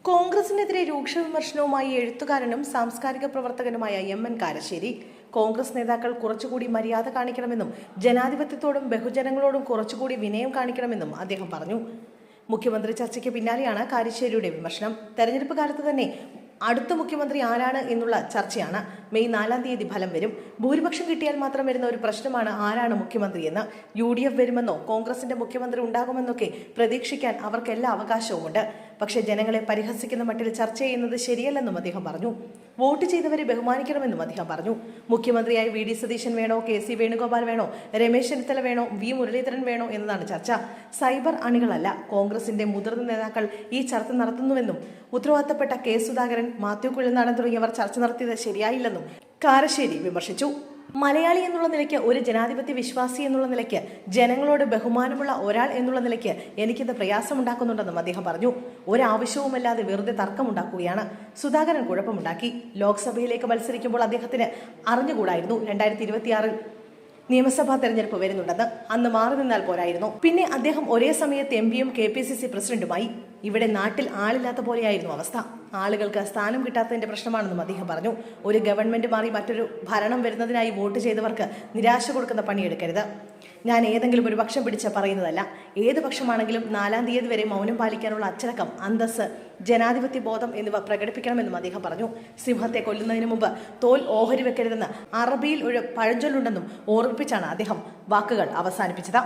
കോൺഗ്രസിനെതിരെ രൂക്ഷ വിമർശനവുമായി എഴുത്തുകാരനും സാംസ്കാരിക പ്രവർത്തകനുമായ എം.എൻ. കാരശ്ശേരി. കോൺഗ്രസ് നേതാക്കൾ കുറച്ചുകൂടി മര്യാദ കാണിക്കണമെന്നും ജനാധിപത്യത്തോടും ബഹുജനങ്ങളോടും കുറച്ചുകൂടി വിനയം കാണിക്കണമെന്നും അദ്ദേഹം പറഞ്ഞു. മുഖ്യമന്ത്രി ചർച്ചയ്ക്ക് പിന്നാലെയാണ് കാരശ്ശേരിയുടെ വിമർശനം. തെരഞ്ഞെടുപ്പ് കാലത്ത് തന്നെ അടുത്ത മുഖ്യമന്ത്രി ആരാണ് എന്നുള്ള ചർച്ചയാണ്. മെയ് 4-ാം തീയതി ഫലം വരും. ഭൂരിപക്ഷം കിട്ടിയാൽ മാത്രം വരുന്ന ഒരു പ്രശ്നമാണ് ആരാണ് മുഖ്യമന്ത്രിയെന്ന്. UDF വരുമെന്നോ കോൺഗ്രസിന്റെ മുഖ്യമന്ത്രി ഉണ്ടാകുമെന്നൊക്കെ പ്രതീക്ഷിക്കാൻ അവർക്ക് എല്ലാ അവകാശവുമുണ്ട്. പക്ഷേ ജനങ്ങളെ പരിഹസിക്കുന്ന മട്ടിൽ ചർച്ച ചെയ്യുന്നത് ശരിയല്ലെന്നും അദ്ദേഹം പറഞ്ഞു. വോട്ട് ചെയ്തവരെ ബഹുമാനിക്കണമെന്നും അദ്ദേഹം പറഞ്ഞു. മുഖ്യമന്ത്രിയായി VD സതീശൻ വേണോ, KC വേണുഗോപാൽ വേണോ, രമേശ് ചെന്നിത്തല വേണോ, V മുരളീധരൻ വേണോ എന്നതാണ് ചർച്ച. സൈബർ അണികളല്ല, കോൺഗ്രസിന്റെ മുതിർന്ന നേതാക്കൾ ഈ ചർച്ച നടത്തുന്നുവെന്നും ഉത്തരവാദിത്തപ്പെട്ട K. സുധാകരൻ, മാത്യു കുഴൽനാടൻ തുടങ്ങിയവർ ചർച്ച നടത്തിയത് ശരിയായില്ലെന്നും കാരശ്ശേരി വിമർശിച്ചു. മലയാളി എന്നുള്ള നിലയ്ക്ക്, ഒരു ജനാധിപത്യ വിശ്വാസി എന്നുള്ള നിലയ്ക്ക്, ജനങ്ങളോട് ബഹുമാനമുള്ള ഒരാൾ എന്നുള്ള നിലയ്ക്ക് എനിക്കിത് പ്രയാസമുണ്ടാക്കുന്നുണ്ടെന്നും അദ്ദേഹം പറഞ്ഞു. ഒരാവശ്യവുമല്ലാതെ വെറുതെ തർക്കമുണ്ടാക്കുകയാണ്. സുധാകരൻ കുഴപ്പമുണ്ടാക്കി. ലോക്സഭയിലേക്ക് മത്സരിക്കുമ്പോൾ അദ്ദേഹത്തിന് അറിഞ്ഞുകൂടായിരുന്നു 2026 നിയമസഭാ തെരഞ്ഞെടുപ്പ് വരുന്നുണ്ടെന്ന്. അന്ന് മാറി നിന്നാൽ പോരായിരുന്നു. പിന്നെ അദ്ദേഹം ഒരേ സമയത്ത് MP-യും KPCC പ്രസിഡന്റുമായി. ഇവിടെ നാട്ടിൽ ആളില്ലാത്ത പോലെയായിരുന്നു അവസ്ഥ. ആളുകൾക്ക് സ്ഥാനം കിട്ടാത്തതിന്റെ പ്രശ്നമാണെന്നും അദ്ദേഹം പറഞ്ഞു. ഒരു ഗവൺമെന്റ് മാറി മറ്റൊരു ഭരണം വരുന്നതിനായി വോട്ട് ചെയ്തവർക്ക് നിരാശ കൊടുക്കുന്ന പണിയെടുക്കരുത്. ഞാൻ ഏതെങ്കിലും ഒരു പക്ഷം പിടിച്ച് പറയുന്നതല്ല. ഏത് പക്ഷമാണെങ്കിലും 4-ാം തീയതി വരെ മൗനം പാലിക്കാനുള്ള അച്ചടക്കം, അന്തസ്സ്, ജനാധിപത്യ ബോധം എന്നിവ പ്രകടിപ്പിക്കണമെന്നും അദ്ദേഹം പറഞ്ഞു. സിംഹത്തെ കൊല്ലുന്നതിന് മുമ്പ് തോൽ ഓഹരി വെക്കരുതെന്ന് അറബിയിൽ ഒരു പഴഞ്ചൊല്ലുണ്ടെന്നും ഓർമ്മിപ്പിച്ചാണ് അദ്ദേഹം വാക്കുകൾ അവസാനിപ്പിച്ചത്.